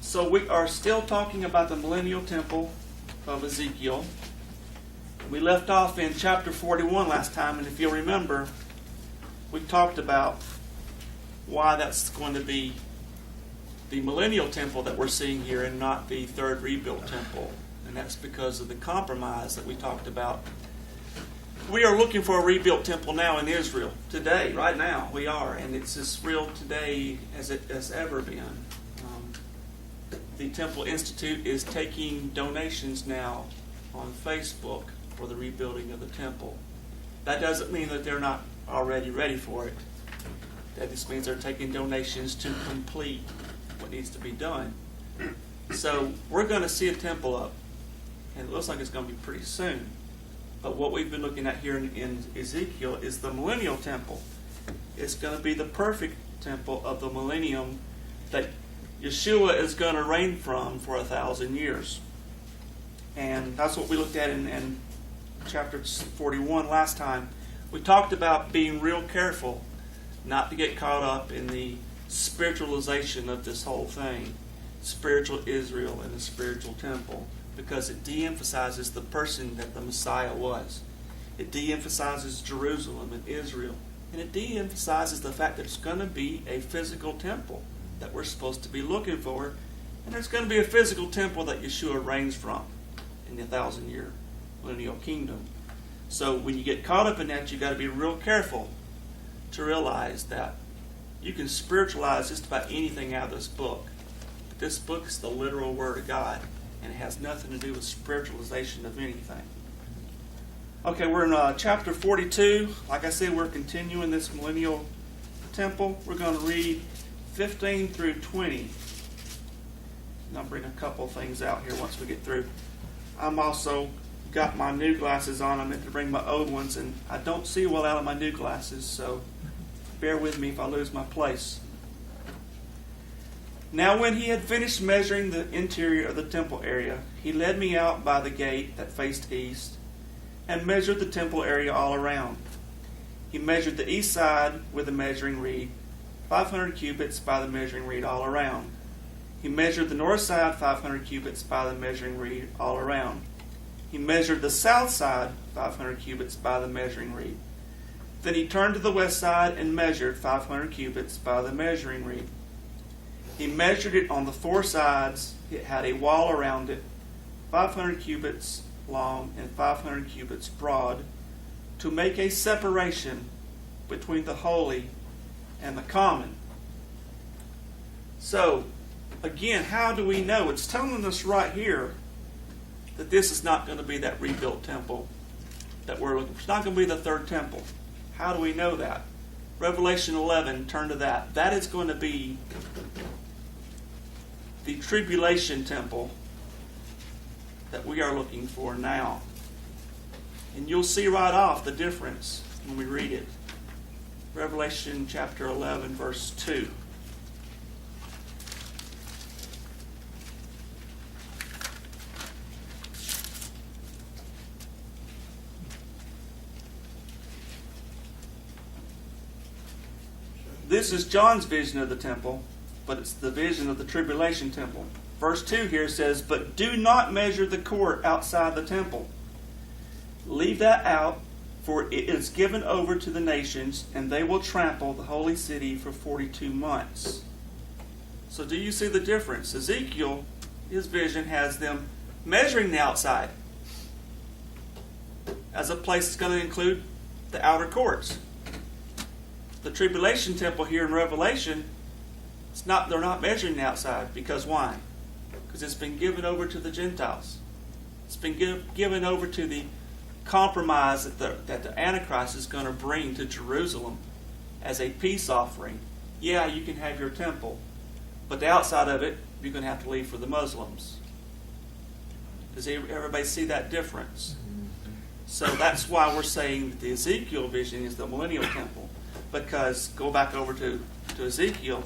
So we are still talking about the millennial temple of Ezekiel. We left off in chapter 41 last time, and if you'll remember, we talked about why that's going to be the millennial temple that we're seeing here and not the third rebuilt temple. And that's because of the compromise that we talked about. We are looking for a rebuilt temple now in Israel. Today, right now, we are. And it's as real today as it has ever been. The Temple Institute is taking donations now on Facebook for the rebuilding of the temple. That doesn't mean that they're not already ready for it. That just means they're taking donations to complete what needs to be done. So we're going to see a temple up, and it looks like it's going to be pretty soon. But what we've been looking at here in Ezekiel is the millennial temple. It's going to be the perfect temple of the millennium that Yeshua is going to reign from for 1,000 years. And that's what we looked at in chapter 41 last time. We talked about being real careful not to get caught up in the spiritualization of this whole thing, spiritual Israel and the spiritual temple, because it de-emphasizes the person that the Messiah was. It de-emphasizes Jerusalem and Israel, and it de-emphasizes the fact that it's going to be a physical temple that we're supposed to be looking for, and there's going to be a physical temple that Yeshua reigns from in the 1,000-year millennial kingdom. So when you get caught up in that, you've got to be real careful to realize that you can spiritualize just about anything out of this book. But this book is the literal Word of God, and it has nothing to do with spiritualization of anything. Okay, we're in chapter 42. Like I said, we're continuing this millennial temple. We're going to read 15 through 20. And I'll bring a couple things out here once we get through. I'm also got my new glasses on. I meant to bring my old ones, and I don't see well out of my new glasses, so bear with me if I lose my place. Now when he had finished measuring the interior of the temple area, he led me out by the gate that faced east and measured the temple area all around. He measured the east side with a measuring reed, 500 cubits by the measuring reed all around. He measured the north side 500 cubits by the measuring reed all around. He measured the south side 500 cubits by the measuring reed. Then he turned to the west side and measured 500 cubits by the measuring reed. He measured it on the four sides. It had a wall around it, 500 cubits long and 500 cubits broad, to make a separation between the holy and the common. So, again, how do we know? It's telling us right here that this is not going to be that rebuilt temple that we're looking for. It's not going to be the third temple. How do we know that? Revelation 11, turn to that. That is going to be the tribulation temple that we are looking for now. And you'll see right off the difference when we read it. Revelation chapter 11, verse 2. This is John's vision of the temple, but it's the vision of the tribulation temple. Verse 2 here says, "But do not measure the court outside the temple. Leave that out, for it is given over to the nations, and they will trample the holy city for 42 months." So do you see the difference? Ezekiel, his vision has them measuring the outside as a place that's going to include the outer courts. The tribulation temple here in Revelation, they're not measuring the outside. Because why? Because it's been given over to the Gentiles. It's been given over to the compromise that the Antichrist is going to bring to Jerusalem as a peace offering. Yeah, you can have your temple, but the outside of it, you're going to have to leave for the Muslims. Does everybody see that difference? So that's why we're saying that the Ezekiel vision is the millennial temple. Because, go back over to Ezekiel,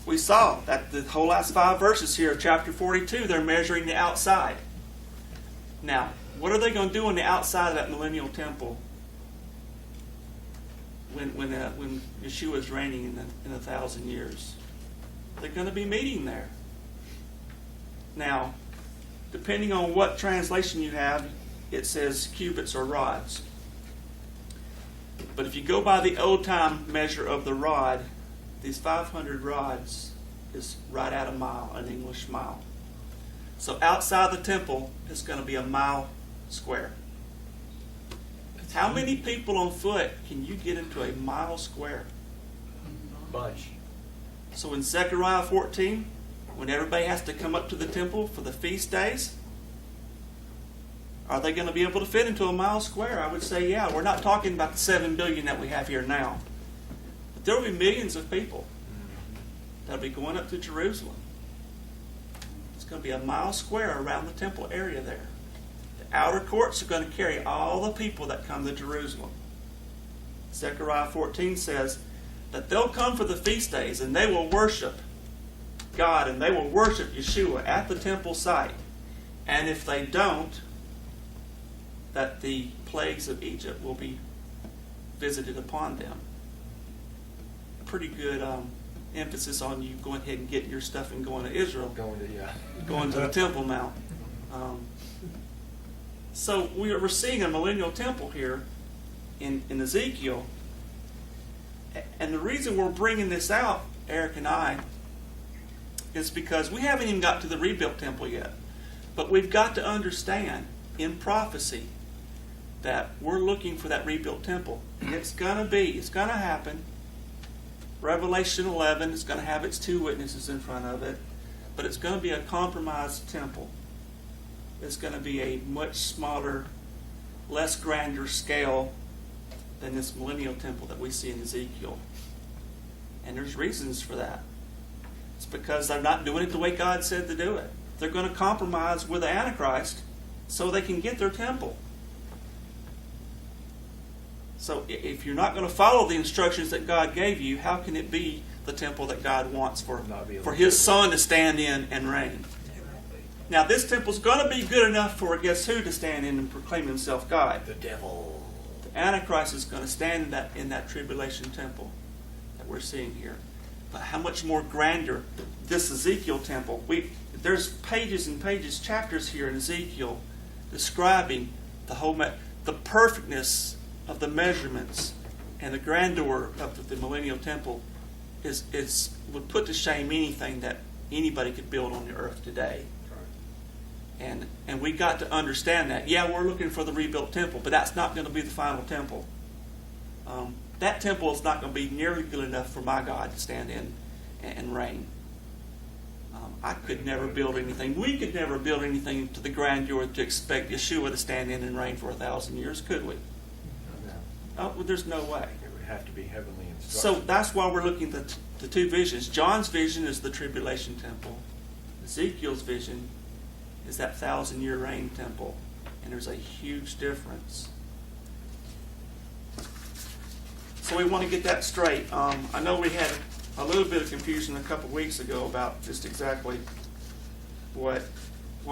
we saw that the whole last 5 verses here of chapter 42, they're measuring the outside. Now, what are they going to do on the outside of that millennial temple when Yeshua is reigning in 1,000 years? They're going to be meeting there. Now, depending on what translation you have, it says cubits or rods. But if you go by the old time measure of the rod, these 500 rods is right at a mile, an English mile. So outside the temple is going to be a mile square. How many people on foot can you get into a mile square? Bunch. So in Zechariah 14, when everybody has to come up to the temple for the feast days, are they going to be able to fit into a mile square? I would say, yeah. We're not talking about the 7 billion that we have here now. But there will be millions of people that will be going up to Jerusalem. It's going to be a mile square around the temple area there. The outer courts are going to carry all the people that come to Jerusalem. Zechariah 14 says that they'll come for the feast days and they will worship God and they will worship Yeshua at the temple site. And if they don't, that the plagues of Egypt will be visited upon them. Pretty good emphasis on you going ahead and getting your stuff and going to Israel. Going to the Temple Mount. So we're seeing a millennial temple here in Ezekiel. And the reason we're bringing this out, Eric and I, is because we haven't even got to the rebuilt temple yet. But we've got to understand in prophecy that we're looking for that rebuilt temple. And it's going to happen. Revelation 11 is going to have its two witnesses in front of it. But it's going to be a compromised temple. It's going to be a much smaller, less grander scale than this millennial temple that we see in Ezekiel. And there's reasons for that. It's because they're not doing it the way God said to do it. They're going to compromise with the Antichrist so they can get their temple. So if you're not going to follow the instructions that God gave you, how can it be the temple that God wants for His Son to stand in and reign? Now this temple's going to be good enough for guess who to stand in and proclaim himself God? The devil. The Antichrist is going to stand in that tribulation temple that we're seeing here. But how much more grander this Ezekiel temple? There's pages and pages, chapters here in Ezekiel describing the perfectness of the measurements and the grandeur of the millennial temple would put to shame anything that anybody could build on the earth today. And we got to understand that. Yeah, we're looking for the rebuilt temple, but that's not going to be the final temple. That temple is not going to be nearly good enough for my God to stand in and reign. I could never build anything. We could never build anything to the grandeur to expect Yeshua to stand in and reign for 1,000 years, could we? No. Well, there's no way. It would have to be heavenly instruction. So that's why we're looking at the two visions. John's vision is the tribulation temple. Ezekiel's vision is that 1,000-year reign temple. And there's a huge difference. So we want to get that straight. I know we had a little bit of confusion a couple weeks ago about just exactly what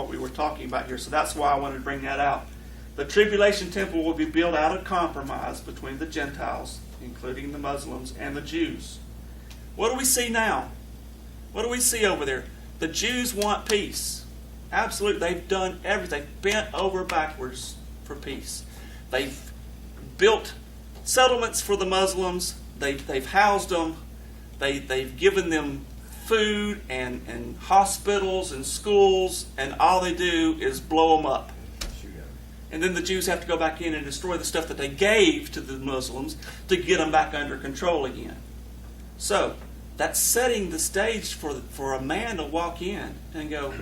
we were talking about here. So that's why I wanted to bring that out. The tribulation temple will be built out of compromise between the Gentiles, including the Muslims, and the Jews. What do we see now? What do we see over there? The Jews want peace. Absolutely. They've done everything. Bent over backwards for peace. They've built settlements for the Muslims. They've housed them. They've given them food and hospitals and schools, and all they do is blow them up. And then the Jews have to go back in and destroy the stuff that they gave to the Muslims to get them back under control again. So that's setting the stage for a man to walk in and go,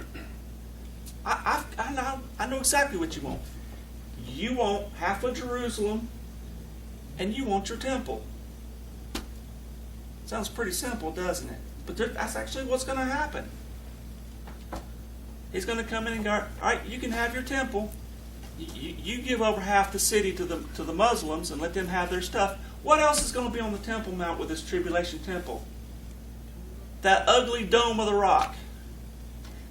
I know exactly what you want. You want half of Jerusalem, and you want your temple. Sounds pretty simple, doesn't it? But that's actually what's going to happen. He's going to come in and go, all right, you can have your temple. You give over half the city to the Muslims and let them have their stuff. What else is going to be on the Temple Mount with this tribulation temple? That ugly dome of the rock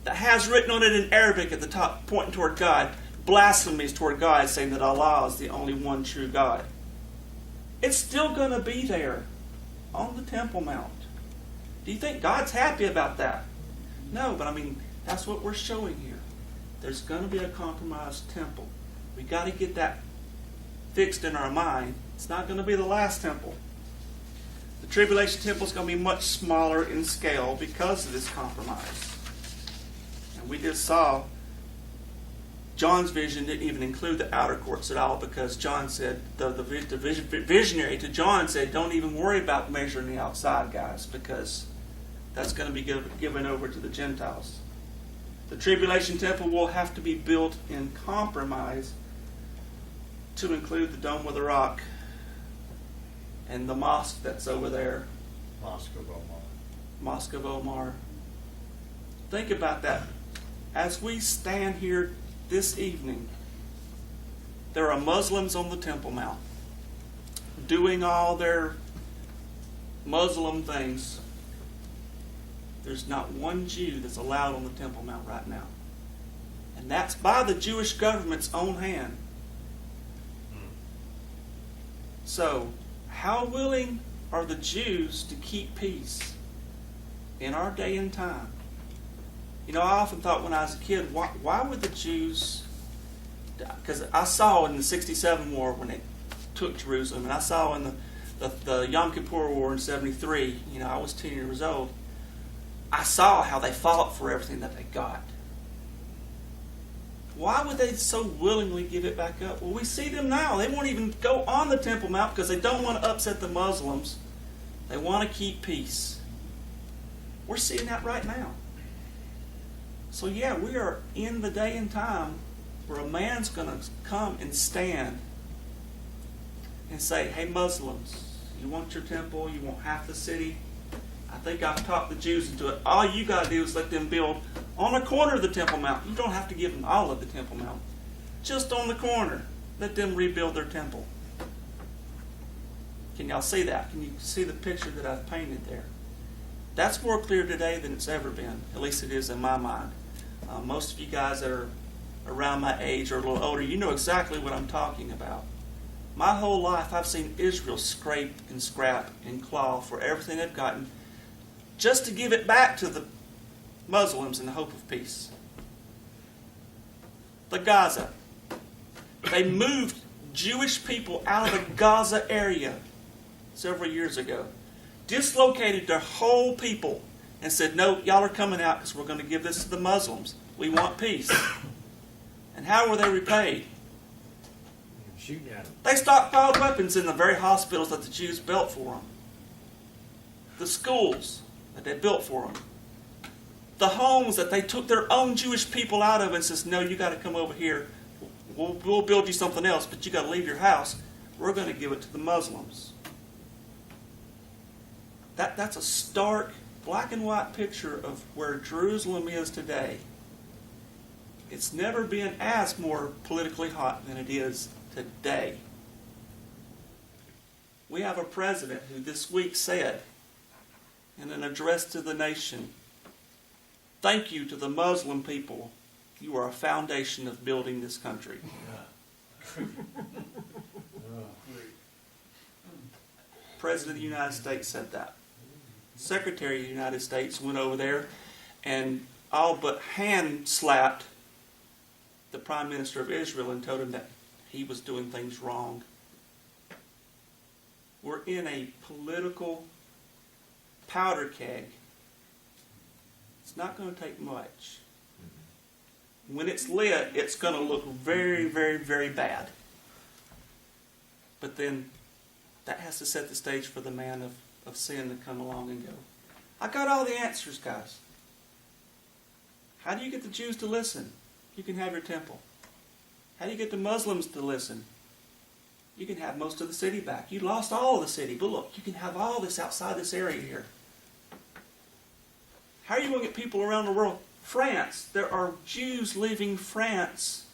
that has written on it in Arabic at the top, pointing toward God, blasphemies toward God, saying that Allah is the only one true God. It's still going to be there on the Temple Mount. Do you think God's happy about that? No, but I mean, that's what we're showing here. There's going to be a compromised temple. We got to get that fixed in our mind. It's not going to be the last temple. The tribulation temple is going to be much smaller in scale because of this compromise. And we just saw John's vision didn't even include the outer courts at all, because John said, the visionary to John said, don't even worry about measuring the outside, guys, because that's going to be given over to the Gentiles. The tribulation temple will have to be built in compromise to include the Dome of the Rock and the mosque that's over there. Mosque of Omar. Mosque of Omar. Think about that. As we stand here this evening, there are Muslims on the Temple Mount doing all their Muslim things. There's not one Jew that's allowed on the Temple Mount right now. And that's by the Jewish government's own hand. So, how willing are the Jews to keep peace in our day and time? You know, I often thought when I was a kid, why would the Jews... Because I saw in the 67 war when they took Jerusalem, and I saw in the Yom Kippur War in 73, you know, I was 10 years old. I saw how they fought for everything that they got. Why would they so willingly give it back up? Well, we see them now. They won't even go on the Temple Mount because they don't want to upset the Muslims. They want to keep peace. We're seeing that right now. So yeah, we are in the day and time where a man's going to come and stand and say, hey Muslims, you want your temple, you want half the city? I think I've talked the Jews into it. All you got to do is let them build on a corner of the Temple Mount. You don't have to give them all of the Temple Mount. Just on the corner. Let them rebuild their temple. Can y'all see that? Can you see the picture that I've painted there? That's more clear today than it's ever been. At least it is in my mind. Most of you guys that are around my age or a little older, you know exactly what I'm talking about. My whole life I've seen Israel scrape and scrap and claw for everything they've gotten just to give it back to the Muslims in the hope of peace. The Gaza. They moved Jewish people out of the Gaza area several years ago. Dislocated their whole people and said, no, y'all are coming out because we're going to give this to the Muslims. We want peace. And how were they repaid? Shooting at them. They stockpiled weapons in the very hospitals that the Jews built for them. The schools that they built for them. The homes that they took their own Jewish people out of and says, no, you got to come over here. We'll build you something else, but you got to leave your house. We're going to give it to the Muslims. That's a stark, black and white picture of where Jerusalem is today. It's never been as more politically hot than it is today. We have a president who this week said in an address to the nation, thank you to the Muslim people. You are a foundation of building this country. President of the United States said that. Secretary of the United States went over there and all but hand slapped the Prime Minister of Israel and told him that he was doing things wrong. We're in a political powder keg. It's not going to take much. When it's lit, it's going to look very, very, very bad. But then that has to set the stage for the man of sin to come along and go, I got all the answers, guys. How do you get the Jews to listen? You can have your temple. How do you get the Muslims to listen? You can have most of the city back. You lost all of the city, but look, you can have all this outside this area here. How are you going to get people around the world? France. There are Jews leaving France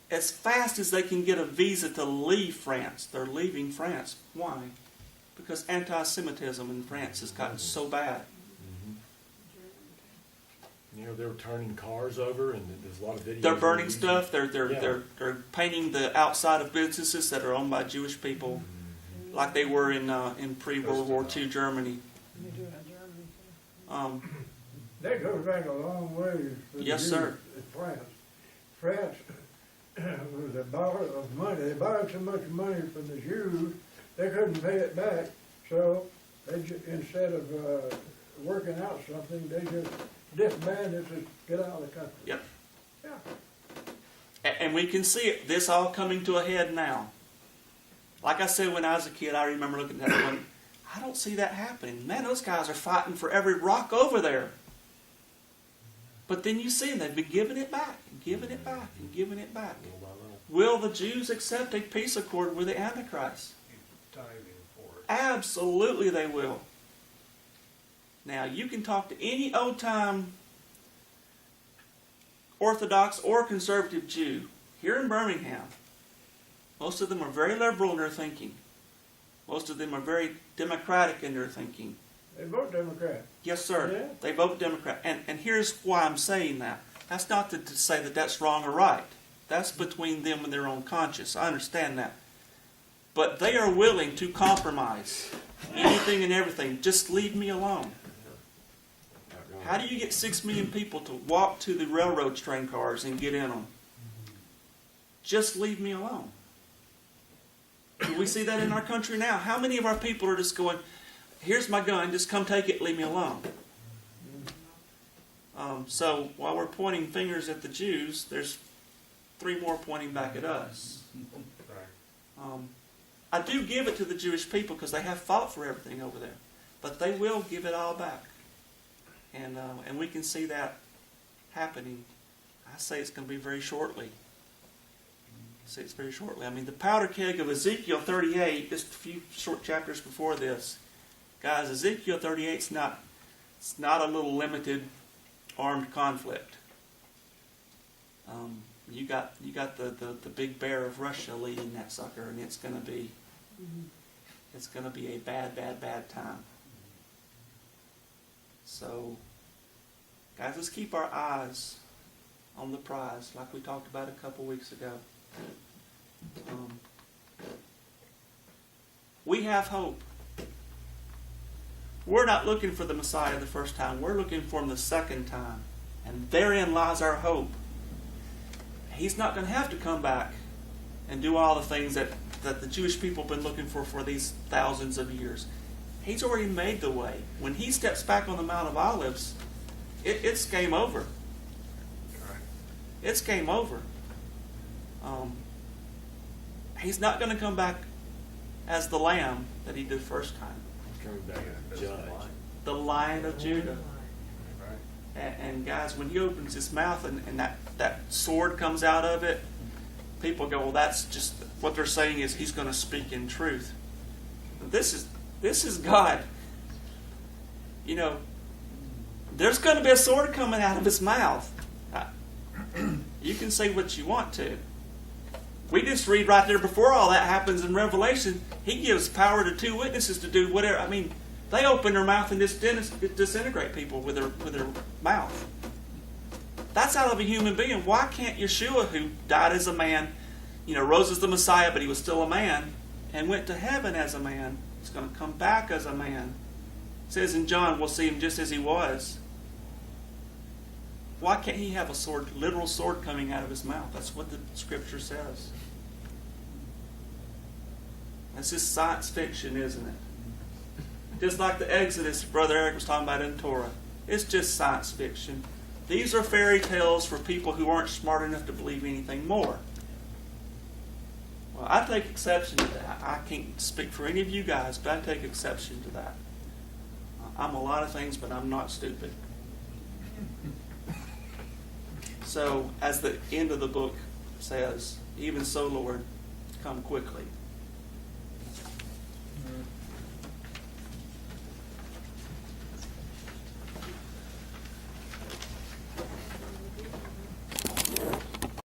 as fast as they can get a visa to leave France. They're leaving France. Why? Because anti-Semitism in France has gotten so bad. You know, they were turning cars over, and there's a lot of videos. They're burning stuff. They're painting the outside of businesses that are owned by Jewish people, like they were in pre-World War II Germany. That goes back a long ways. For the Yes, Jews sir. in France. France was a borrower of money. They borrowed so much money from the Jews, they couldn't pay it back. So they instead of working out something, they just disbanded to get out of the country. Yep. Yeah. And we can see it, this all coming to a head now. Like I said, when I was a kid, I remember looking at that one. I don't see that happening. Man, those guys are fighting for every rock over there. But then you see them, they've been giving it back, and giving it back, and giving it back. Little by little. Will the Jews accept a peace accord with the Antichrist? Absolutely they will. Now, you can talk to any old-time Orthodox or conservative Jew here in Birmingham. Most of them are very liberal in their thinking. Most of them are very democratic in their thinking. They vote Democrat. Yes, sir. Yeah. They vote Democrat. And here's why I'm saying that. That's not to say that that's wrong or right. That's between them and their own conscience. I understand that. But they are willing to compromise anything and everything. Just leave me alone. How do you get 6 million people to walk to the railroad train cars and get in them? Just leave me alone. Do we see that in our country now? How many of our people are just going, here's my gun, just come take it, leave me alone? So while we're pointing fingers at the Jews, there's 3 more pointing back at us. I do give it to the Jewish people because they have fought for everything over there. But they will give it all back. And we can see that happening. I say it's going to be very shortly. I mean, the powder keg of Ezekiel 38, just a few short chapters before this. Guys, Ezekiel 38 it's not a little limited armed conflict. You got the big bear of Russia leading that sucker, and it's going to be a bad time. So, guys, let's keep our eyes on the prize, like we talked about a couple weeks ago. We have hope. We're not looking for the Messiah the first time. We're looking for him the second time. And therein lies our hope. He's not going to have to come back and do all the things that the Jewish people have been looking for these thousands of years. He's already made the way. When he steps back on the Mount of Olives, it's game over. It's game over. He's not going to come back as the lamb that he did first time. Coming back as a judge. The Lion of Judah. And guys, when he opens his mouth and that sword comes out of it, people go, well, that's just, what they're saying is he's going to speak in truth. This is God. You know, there's going to be a sword coming out of his mouth. You can say what you want to. We just read right there before all that happens in Revelation, he gives power to 2 witnesses to do whatever. I mean, they open their mouth and just disintegrate people with their mouth. That's out of a human being. Why can't Yeshua, who died as a man, rose as the Messiah, but he was still a man, and went to heaven as a man, he's going to come back as a man. It says in John, we'll see him just as he was. Why can't he have a sword, literal sword coming out of his mouth? That's what the Scripture says. That's just science fiction, isn't it? Just like the Exodus Brother Eric was talking about in Torah. It's just science fiction. These are fairy tales for people who aren't smart enough to believe anything more. Well, I take exception to that. I can't speak for any of you guys, but I take exception to that. I'm a lot of things, but I'm not stupid. So, as the end of the book says, even so, Lord, come quickly.